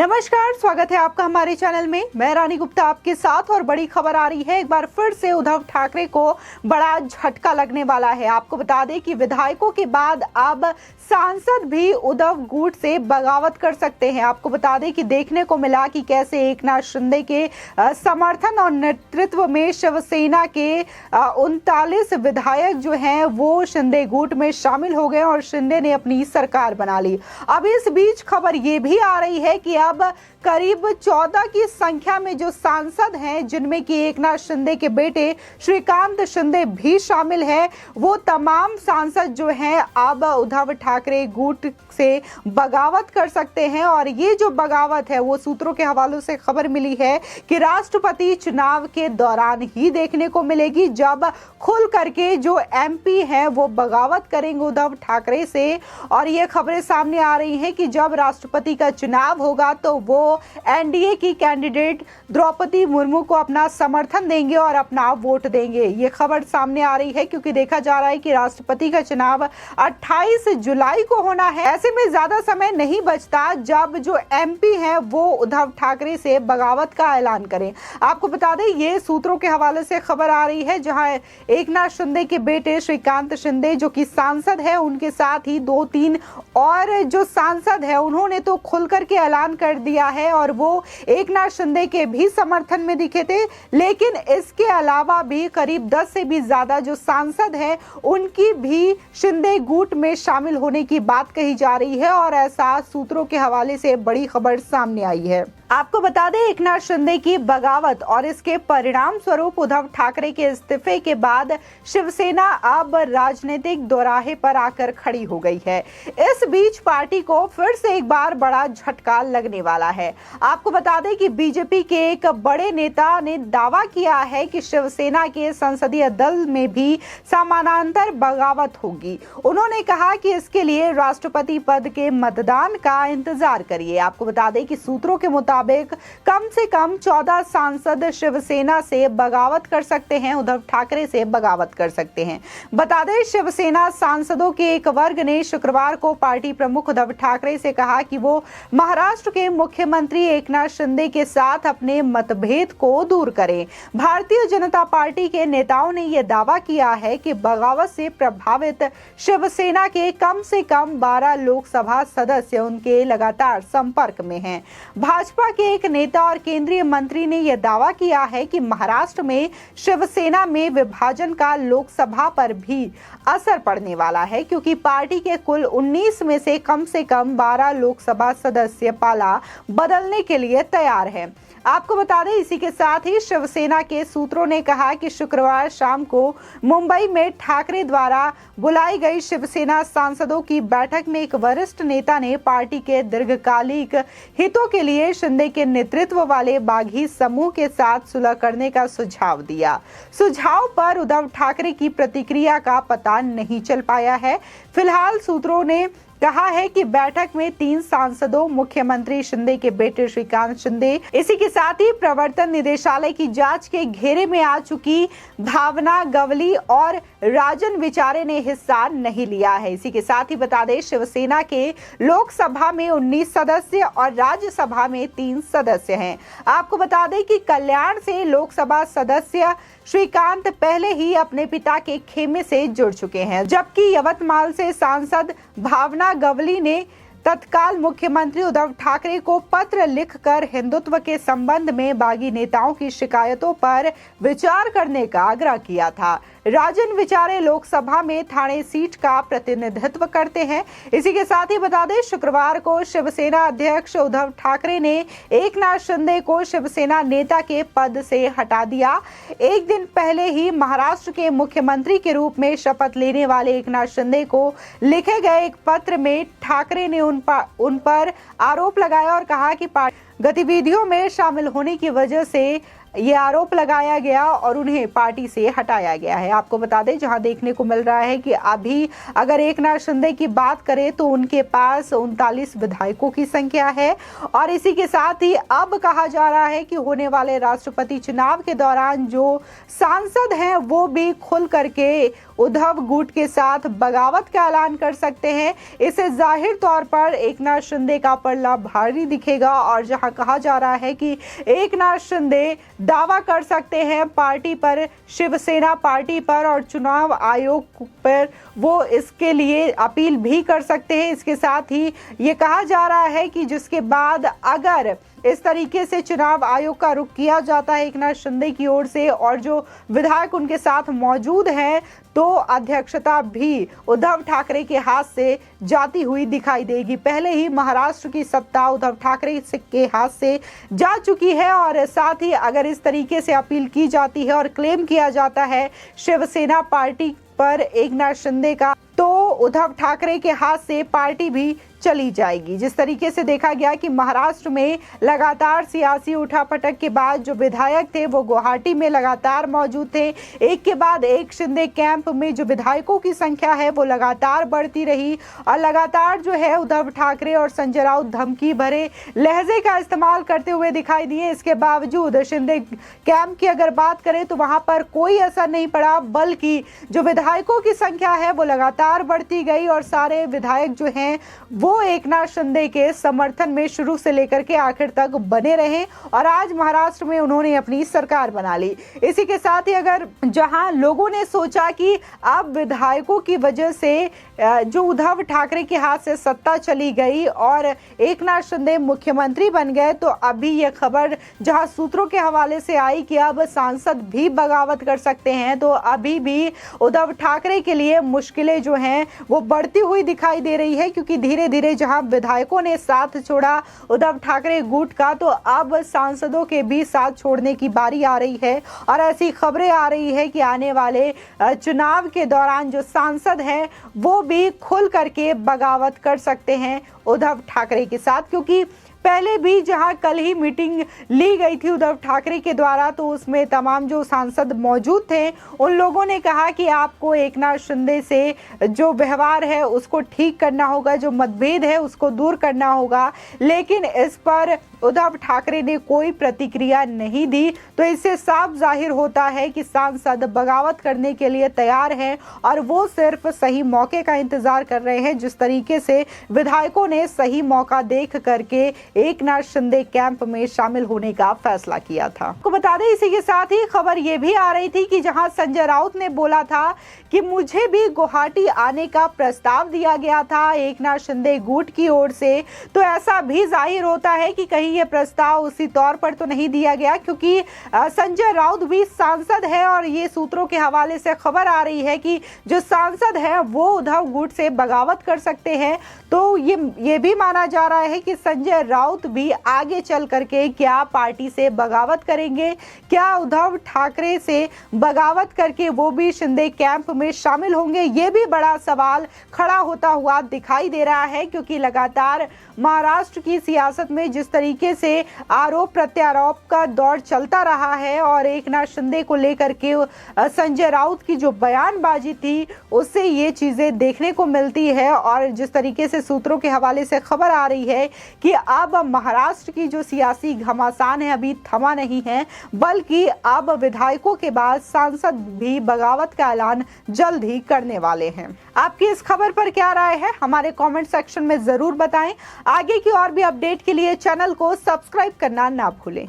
नमस्कार, स्वागत है आपका हमारे चैनल में। मैं रानी गुप्ता आपके साथ और बड़ी खबर आ रही है। एक बार फिर से उद्धव ठाकरे को बड़ा झटका लगने वाला है। आपको बता दें कि विधायकों के बाद अब सांसद भी उद्धव गुट से बगावत कर सकते हैं। आपको बता दें कि देखने को मिला कि कैसे एकनाथ शिंदे के समर्थन और नेतृत्व में शिवसेना के 39 विधायक जो हैं वो शिंदे गुट में शामिल हो गए और शिंदे ने अपनी सरकार बना ली। अब इस बीच खबर ये भी आ रही है कि अब करीब 14 की संख्या में जो सांसद हैं, जिनमें कि एकनाथ शिंदे के बेटे श्रीकांत शिंदे भी शामिल है, वो तमाम सांसद जो हैं अब उद्धव ठाकरे गुट से बगावत कर सकते हैं। और ये जो बगावत है वो सूत्रों के हवालों से खबर मिली है कि राष्ट्रपति चुनाव के दौरान ही देखने को मिलेगी, जब खुल करके जो एमपी हैं वो बगावत करेंगे उद्धव ठाकरे से। और ये खबरें सामने आ रही हैं कि जब राष्ट्रपति का चुनाव होगा तो वो एनडीए की कैंडिडेट द्रौपदी मुर्मू को अपना समर्थन देंगे और अपना वोट देंगे। ये खबर सामने आ रही है क्योंकि देखा जा रहा है कि राष्ट्रपति का चुनाव 28 जुलाई को होना है। ऐसे में ज्यादा समय नहीं बचता जब जो एमपी हैं वो उद्धव ठाकरे से बगावत का ऐलान करें। आपको बता दें, ये सूत्रों के हवाले से खबर आ रही है, जहां एकनाथ शिंदे के बेटे श्रीकांत शिंदे जो कि सांसद है, उनके साथ ही 2-3 और जो सांसद है उन्होंने तो खुलकर के ऐलान कर दिया है और वो एकनाथ शिंदे के भी समर्थन में दिखे थे। लेकिन इसके अलावा भी करीब 10 से भी ज्यादा जो सांसद हैं उनकी भी शिंदे गुट में शामिल होने की बात कही जा रही है और ऐसा सूत्रों के हवाले से बड़ी खबर सामने आई है। आपको बता दें, एकनाथ शिंदे की बगावत और इसके परिणाम स्वरूप उद्धव ठाकरे के इस्तीफे के बाद शिवसेना अब राजनीतिक दोराहे पर आकर खड़ी हो गई है। इस बीच पार्टी को फिर से एक बार बड़ा झटका लगने वाला है। आपको बता दें कि बीजेपी के एक बड़े नेता ने दावा किया है कि शिवसेना के संसदीय दल में भी समानांतर बगावत होगी। उन्होंने कहा कि इसके लिए राष्ट्रपति पद के मतदान का इंतजार करिए। आपको बता दें कि सूत्रों के मुताबिक कम से कम 14 सांसद शिवसेना से बगावत कर सकते हैं, उद्धव ठाकरे से बगावत कर सकते हैं। बता दें, शिवसेना सांसदों के एक वर्ग ने शुक्रवार को पार्टी प्रमुख उद्धव ठाकरे से कहा कि वो महाराष्ट्र के मुख्यमंत्री एकनाथ शिंदे के साथ अपने मतभेद को दूर करें। भारतीय जनता पार्टी के नेताओं ने यह दावा किया है कि बगावत से प्रभावित शिवसेना के कम से कम 12 लोकसभा सदस्य उनके लगातार संपर्क में हैं। भाजपा के एक नेता और केंद्रीय मंत्री ने यह दावा किया है कि महाराष्ट्र में शिवसेना में विभाजन का लोकसभा पर भी असर पड़ने वाला है, क्योंकि पार्टी के कुल 19 में से कम 12 लोकसभा सदस्य पाला बदलने के लिए तैयार है। आपको बता दें, इसी के साथ ही शिवसेना के सूत्रों ने कहा कि शुक्रवार शाम को मुंबई में ठाकरे द्वारा बुलाई गई शिवसेना सांसदों की बैठक में एक वरिष्ठ नेता ने पार्टी के दीर्घकालिक हितों के लिए शिंदे के नेतृत्व वाले बागी समूह के साथ सुलह करने का सुझाव दिया। सुझाव पर उद्धव ठाकरे की प्रतिक्रिया का पता नहीं चल पाया है। फिलहाल सूत्रों ने कहा है कि बैठक में 3 सांसदों, मुख्यमंत्री शिंदे के बेटे श्रीकांत शिंदे, इसी के साथ ही प्रवर्तन निदेशालय की जांच के घेरे में आ चुकी भावना गवली और राजन विचारे ने हिस्सा नहीं लिया है। इसी के साथ ही बता दें, शिवसेना के लोकसभा में 19 सदस्य और राज्यसभा में 3 सदस्य हैं। आपको बता दें कि कल्याण से लोकसभा सदस्य श्रीकांत पहले ही अपने पिता के खेमे से जुड़ चुके हैं, जबकि यवतमाल से सांसद भावना गवली ने तत्काल मुख्यमंत्री उद्धव ठाकरे को पत्र लिखकर हिंदुत्व के संबंध में बागी नेताओं की शिकायतों पर विचार करने का आग्रह किया था। राजन विचारे लोकसभा में ठाणे सीट का प्रतिनिधित्व करते हैं। इसी के साथ ही बता दें, शुक्रवार को शिवसेना अध्यक्ष उद्धव ठाकरे ने एकनाथ शिंदे को शिवसेना नेता के पद से हटा दिया। एक दिन पहले ही महाराष्ट्र के मुख्यमंत्री के रूप में शपथ लेने वाले एकनाथ शिंदे को लिखे गए एक पत्र में ठाकरे ने उन पर आरोप लगाया और कहा कि गतिविधियों में शामिल होने की वजह से ये आरोप लगाया गया और उन्हें पार्टी से हटाया गया है। आपको बता दें, जहां देखने को मिल रहा है कि अभी अगर एकनाथ शिंदे की बात करें तो उनके पास 39 विधायकों की संख्या है और इसी के साथ ही अब कहा जा रहा है कि होने वाले राष्ट्रपति चुनाव के दौरान जो सांसद हैं वो भी खुल करके उद्धव गुट के साथ बगावत का ऐलान कर सकते हैं। इससे जाहिर तौर पर एकनाथ शिंदे का पल्ला भारी दिखेगा और जहां कहा जा रहा है कि एकनाथ शिंदे दावा कर सकते हैं पार्टी पर, शिवसेना पार्टी पर और चुनाव आयोग पर वो इसके लिए अपील भी कर सकते हैं। इसके साथ ही ये कहा जा रहा है कि जिसके बाद अगर इस तरीके से चुनाव आयोग का रुख किया जाता है एकनाथ शिंदे की ओर से और जो विधायक उनके साथ मौजूद हैं तो अध्यक्षता भी उद्धव ठाकरे के हाथ से जाती हुई दिखाई देगी। पहले ही महाराष्ट्र की सत्ता उद्धव ठाकरे के हाथ से जा चुकी है और साथ ही अगर इस तरीके से अपील की जाती है और क्लेम किया जाता है शिवसेना पार्टी पर एकनाथ शिंदे का, तो उद्धव ठाकरे के हाथ से पार्टी भी चली जाएगी। जिस तरीके से देखा गया कि महाराष्ट्र में लगातार सियासी उठापटक के बाद जो विधायक थे वो गुवाहाटी में लगातार मौजूद थे, एक के बाद एक शिंदे कैंप में जो विधायकों की संख्या है वो लगातार बढ़ती रही और लगातार जो है उद्धव ठाकरे और संजय राउत धमकी भरे लहजे का इस्तेमाल करते हुए दिखाई दिए। इसके बावजूद शिंदे कैंप की अगर बात करें तो वहां पर कोई असर नहीं पड़ा, बल्कि जो विधायकों की संख्या है वो लगातार बढ़ती गई और सारे विधायक जो हैं वो एकनाथ शिंदे के समर्थन में शुरू से लेकर के आखिर तक बने रहे और आज महाराष्ट्र में उन्होंने अपनी सरकार बना ली। इसी के साथ ही अगर जहां लोगों ने सोचा कि अब विधायकों की वजह से जो उद्धव ठाकरे के हाथ से सत्ता चली गई और एकनाथ शिंदे मुख्यमंत्री बन गए, तो अभी यह खबर जहां सूत्रों के हवाले से आई कि अब सांसद भी बगावत कर सकते हैं, तो अभी भी उद्धव ठाकरे के लिए मुश्किलें जो हैं वो बढ़ती हुई दिखाई दे रही है, क्योंकि धीरे धीरे जहां विधायकों ने साथ छोड़ा उद्धव ठाकरे गुट का, तो अब सांसदों के भी साथ छोड़ने की बारी आ रही है और ऐसी खबरें आ रही है कि आने वाले चुनाव के दौरान जो सांसद हैं वो भी खुल करके बगावत कर सकते हैं उद्धव ठाकरे के साथ। क्योंकि पहले भी जहां कल ही मीटिंग ली गई थी उद्धव ठाकरे के द्वारा, तो उसमें तमाम जो सांसद मौजूद थे उन लोगों ने कहा कि आपको एकनाथ शिंदे से जो व्यवहार है उसको ठीक करना होगा, जो मतभेद है उसको दूर करना होगा, लेकिन इस पर उद्धव ठाकरे ने कोई प्रतिक्रिया नहीं दी। तो इससे साफ जाहिर होता है कि सांसद बगावत करने के लिए तैयार हैं और वो सिर्फ सही मौके का इंतजार कर रहे हैं, जिस तरीके से विधायकों ने सही मौका देख करके एकनाथ शिंदे कैंप में शामिल होने का फैसला किया था। आपको बता दें, इसी के साथ ही खबर ये भी आ रही थी कि जहां संजय राउत ने बोला था कि मुझे भी गुवाहाटी आने का प्रस्ताव दिया गया था एकनाथ शिंदे गुट की ओर से, तो ऐसा भी जाहिर होता है कि कहीं ये प्रस्ताव उसी तौर पर तो नहीं दिया गया, क्योंकि संजय राउत भी सांसद है और ये सूत्रों के हवाले से खबर आ रही है कि जो सांसद है वो उद्धव गुट से बगावत कर सकते हैं। तो ये भी माना जा रहा है कि संजय राउत भी आगे चल करके क्या पार्टी से बगावत करेंगे, क्या उद्धव ठाकरे से बगावत करके वो भी शिंदे कैंप में शामिल होंगे, ये भी बड़ा सवाल खड़ा होता हुआ दिखाई दे रहा है। क्योंकि लगातार महाराष्ट्र की सियासत में जिस तरीके से आरोप प्रत्यारोप का दौर चलता रहा है और एकनाथ शिंदे को लेकर के संजय राउत की जो बयानबाजी थी उससे ये चीजें देखने को मिलती है और जिस तरीके से सूत्रों के हवाले से खबर आ रही है कि अब महाराष्ट्र की जो सियासी घमासान है अभी थमा नहीं है, बल्कि अब विधायकों के बाद सांसद भी बगावत का ऐलान जल्द ही करने वाले हैं। आपकी इस खबर पर क्या राय है हमारे कमेंट सेक्शन में जरूर बताएं। आगे की और भी अपडेट के लिए चैनल को सब्सक्राइब करना ना भूलें।